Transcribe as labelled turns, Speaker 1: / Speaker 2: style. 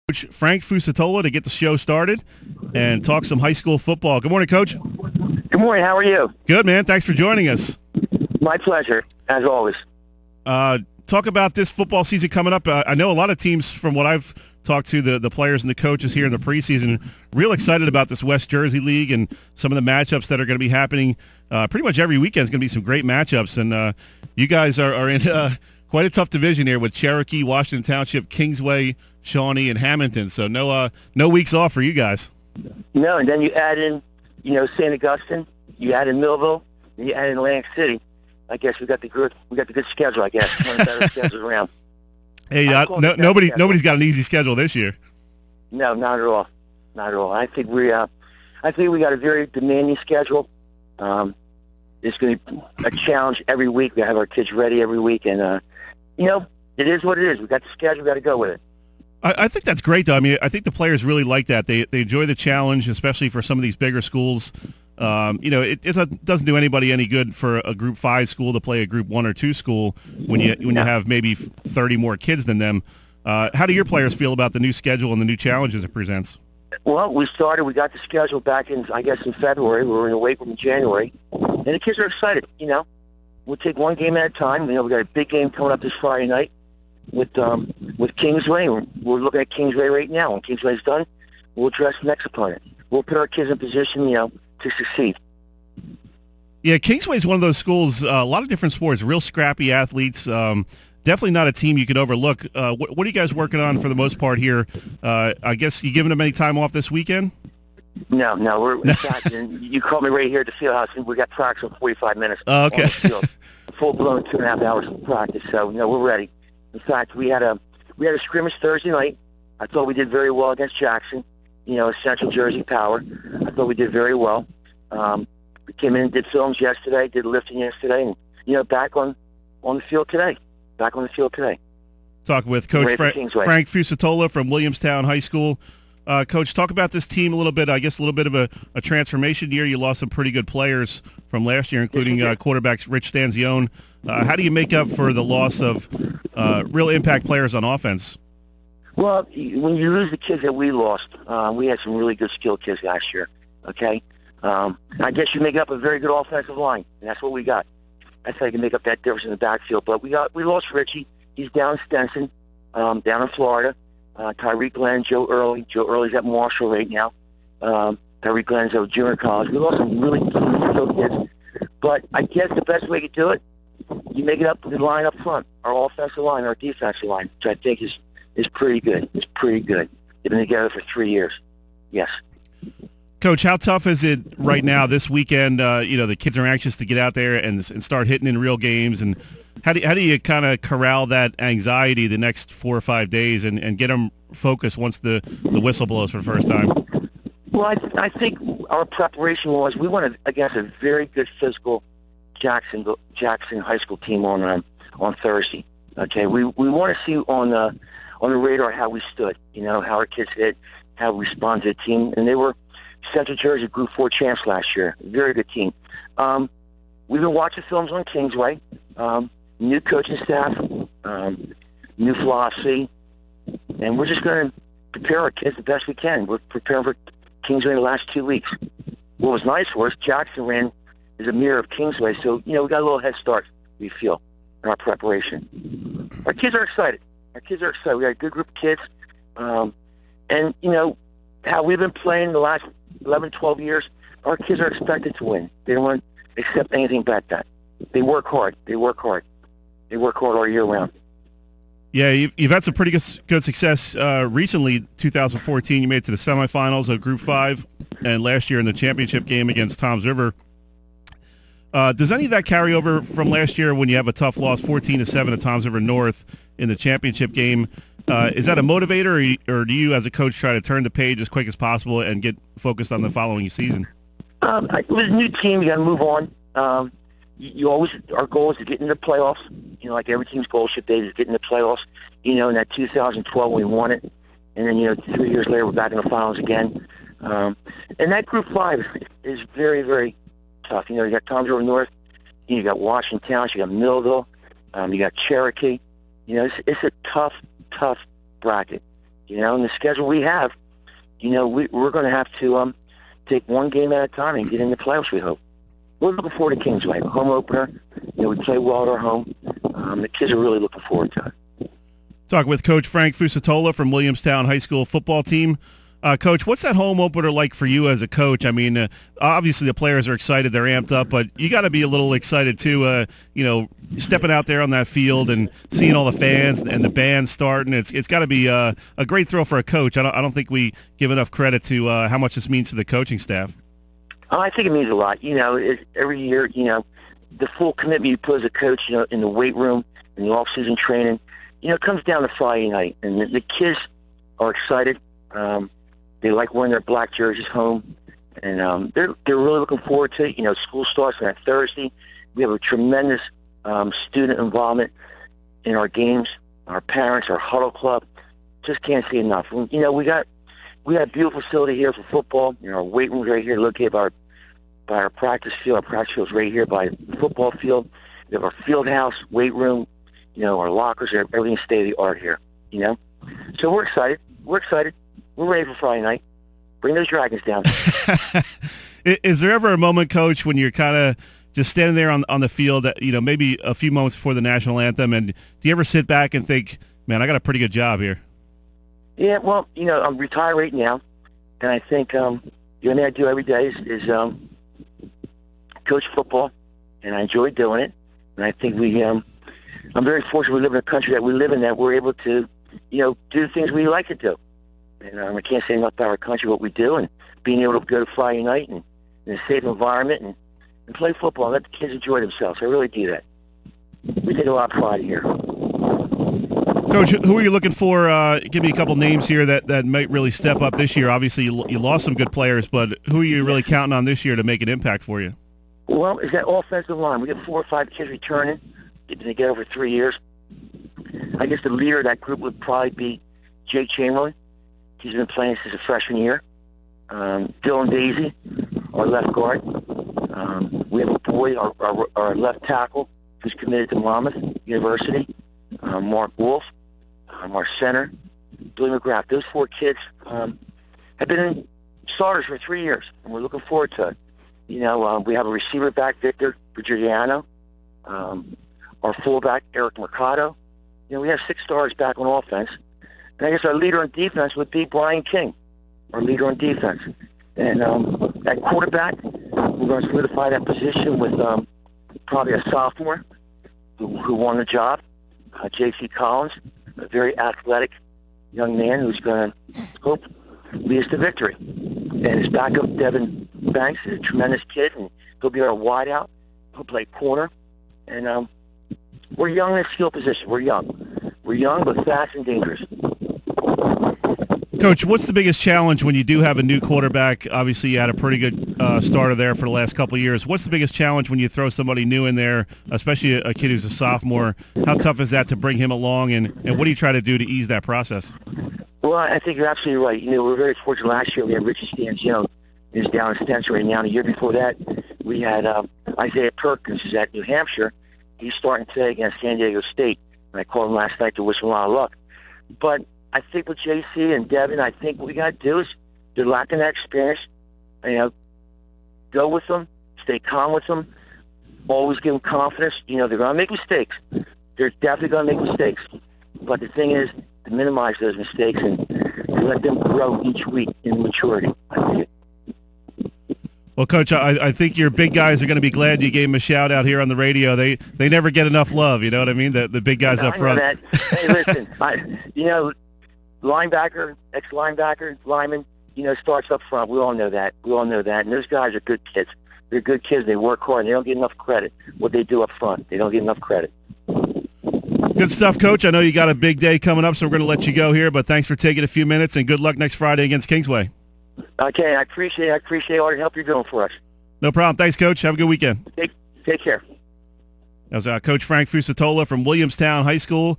Speaker 1: Coach Frank Fucetola to get the show started and talk some high school football. Good morning, Coach.
Speaker 2: Good morning. How are you?
Speaker 1: Good, man. Thanks for joining us.
Speaker 2: My pleasure, as always.
Speaker 1: Talk about this football season coming up. I know a lot of teams, from what I've talked to, the players and the coaches here in the preseason, real excited about this West Jersey League and some of the matchups that are going to be happening. Pretty much every weekend is going to be some great matchups, and you guys are in quite a tough division here with Cherokee, Washington Township, Kingsway, Shawnee, and Hamilton. So no weeks off for you guys.
Speaker 2: No, and then you add in, St. Augustine, you add in Millville, and you add in Atlantic City. I guess we got the good schedule. I guess one of the better schedules around.
Speaker 1: Hey, nobody's got an easy schedule this year.
Speaker 2: No, not at all. Not at all. I think we got a very demanding schedule. It's going to be a challenge every week. We have our kids ready every week, and it is what it is. We got the schedule. We got to go with it.
Speaker 1: I think that's great, though. I mean, I think the players really like that. They enjoy the challenge, especially for some of these bigger schools. It doesn't do anybody any good for a Group 5 school to play a Group 1 or 2 school when you have maybe 30 more kids than them. How do your players feel about the new schedule and the new challenges it presents?
Speaker 2: Well, we got the schedule back in February. We were in a weight room in January, and the kids are excited. We'll take one game at a time. We got a big game coming up this Friday night with Kingsway. We're looking at Kingsway right now. When Kingsway's done, we'll address the next opponent. We'll put our kids in position, to succeed.
Speaker 1: Yeah, Kingsway is one of those schools, a lot of different sports, real scrappy athletes. Definitely not a team you could overlook. What are you guys working on for the most part here? I guess you giving them any time off this weekend?
Speaker 2: No. We're in fact, you called me right here at the field house, and we got practice in 45 minutes.
Speaker 1: Oh, okay.
Speaker 2: On the field. Full-blown 2.5 hours of practice. So, we're ready. In fact, we had a scrimmage Thursday night. I thought we did very well against Jackson. Central Jersey Power. I thought we did very well. We came in and did films yesterday, did lifting yesterday, and back on the field today.
Speaker 1: Talk with Coach Frank Fucetola from Williamstown High School. Coach, talk about this team a little bit. I guess a little bit of a transformation year. You lost some pretty good players from last year, including quarterbacks Rich Stanzione. How do you make up for the loss of real impact players on offense?
Speaker 2: Well, when you lose the kids that we lost, we had some really good skilled kids last year, okay? I guess you make up a very good offensive line, and that's what we got. That's how you can make up that difference in the backfield. But we lost Richie. He's down in Stetson, down in Florida. Tyreek Glenn, Joe Early. Joe Early's at Marshall right now. Tyreek Glenn's at junior college. We lost some really skilled kids. But I guess the best way to do it, you make it up with the line up front, our offensive line, our defensive line, which I think is pretty good. It's pretty good. They've been together for 3 years. Yes.
Speaker 1: Coach, how tough is it right now this weekend? The kids are anxious to get out there and start hitting in real games. And how do you kind of corral that anxiety the next 4 or 5 days and get them focused once the whistle blows for the first time?
Speaker 2: Well, I think our preparation was we went against a very good physical Jackson High School team on Thursday. Okay, we want to see on the radar how we stood, how our kids hit, how we responded to the team. And they were Central Jersey Group 4 champs last year. Very good team. We've been watching films on Kingsway, new coaching staff, new philosophy, and we're just going to prepare our kids the best we can. We're preparing for Kingsway the last 2 weeks. What was nice for us, Jackson is a mirror of Kingsway, so, we got a little head start, we feel, in our preparation. Our kids are excited. We got a good group of kids. And, how we've been playing the last 11, 12 years, our kids are expected to win. They don't want to accept anything but that. They work hard. They work hard all year round.
Speaker 1: Yeah, you've had some pretty good success recently. 2014, you made it to the semifinals of Group 5, and last year in the championship game against Toms River. Does any of that carry over from last year when you have a tough loss, 14-7 at Toms River North in the championship game? Is that a motivator, or do you, as a coach, try to turn the page as quick as possible and get focused on the following season?
Speaker 2: With a new team, you got to move on. Our goal is to get into the playoffs. Like every team's goal should be, is get in the playoffs. In that 2012 we won it, and then 3 years later we're back in the finals again. And that Group 5 is very, very tough. You got Toms River North, you got Washington Township, you got Millville, you got Cherokee. It's a tough bracket. And the schedule we have, we're going to have to take one game at a time and get in the playoffs, we hope. We're looking forward to Kingsway, home opener. We play well at our home. The kids are really looking forward to it.
Speaker 1: Talking with Coach Frank Fucetola from Williamstown High School football team. Coach, what's that home opener like for you as a coach? I mean, obviously the players are excited, they're amped up, but you got to be a little excited too. Stepping out there on that field and seeing all the fans and the band starting. It's got to be a great thrill for a coach. I don't think we give enough credit to how much this means to the coaching staff.
Speaker 2: I think it means a lot. Every year, the full commitment you put as a coach, in the weight room, in the off-season training, it comes down to Friday night, and the kids are excited. They like wearing their black jerseys home, and they're really looking forward to it. School starts on that Thursday. We have a tremendous student involvement in our games, our parents, our huddle club. Just can't see enough. We got a beautiful facility here for football. Our weight room's right here, located by our practice field. Our practice field's right here by the football field. We have our field house, weight room, our lockers, everything's state-of-the-art here, So we're excited. We're ready for Friday night. Bring those Dragons down.
Speaker 1: Is there ever a moment, Coach, when you're kind of just standing there on the field, maybe a few moments before the national anthem, and do you ever sit back and think, man, I got a pretty good job here?
Speaker 2: Yeah, well, I'm retired right now, and I think the only thing I do every day is coach football, and I enjoy doing it. And I think I'm very fortunate we live in a country that we live in that we're able to, do things we like to do. And I can't say enough about our country, what we do, and being able to go to Friday night and in a safe environment and play football and let the kids enjoy themselves. I really do that. We take a lot of pride here.
Speaker 1: Coach, who are you looking for? Give me a couple names here that might really step up this year. Obviously, you lost some good players, but who are you really counting on this year to make an impact for you?
Speaker 2: Well, it's that offensive line. We got 4 or 5 kids returning. They've been together for 3 years. I guess the leader of that group would probably be Jake Chamberlain. He's been playing since his freshman year. Dylan Daisy, our left guard. We have a boy, our left tackle, who's committed to Monmouth University. Mark Wolf, our center, Billy McGrath. Those 4 kids have been starters for 3 years, and we're looking forward to it. We have a receiver back, Victor Virgiliano. Our fullback, Eric Mercado. We have 6 stars back on offense. And I guess our leader on defense would be Brian King, our leader on defense. And at quarterback, we're going to solidify that position with probably a sophomore who won the job, J.C. Collins, a very athletic young man who's going to hope lead us to victory. And his backup, Devin Banks, is a tremendous kid, and he'll be our wideout. He'll play corner. And we're young in the skill position. We're young, but fast and dangerous.
Speaker 1: Coach, what's the biggest challenge when you do have a new quarterback? Obviously, you had a pretty good starter there for the last couple of years. What's the biggest challenge when you throw somebody new in there, especially a kid who's a sophomore? How tough is that to bring him along, and what do you try to do to ease that process?
Speaker 2: Well, I think you're absolutely right. We're very fortunate last year. We had Richie Stanzione, who's down in Spencer right now. The year before that, we had Isaiah Perkins, who's at New Hampshire. He's starting today against San Diego State. And I called him last night to wish him a lot of luck. But I think with JC and Devin, I think what we got to do is they're lacking that experience. Go with them, stay calm with them, always give them confidence. They're going to make mistakes. They're definitely going to make mistakes. But the thing is to minimize those mistakes and to let them grow each week in maturity. I think.
Speaker 1: Well, Coach, I think your big guys are going to be glad you gave them a shout-out here on the radio. They never get enough love, you know what I mean? The big guys up front.
Speaker 2: I know that. Hey, listen, linebacker, ex-linebacker, lineman, starts up front. We all know that. And those guys are good kids. They're good kids. They work hard. They don't get enough credit. What they do up front, they don't get enough credit.
Speaker 1: Good stuff, Coach. I know you got a big day coming up, so we're going to let you go here, but thanks for taking a few minutes, and good luck next Friday against Kingsway.
Speaker 2: Okay, I appreciate all the help you're doing for us.
Speaker 1: No problem. Thanks, Coach. Have a good weekend.
Speaker 2: Take care.
Speaker 1: That was Coach Frank Fucetola from Williamstown High School.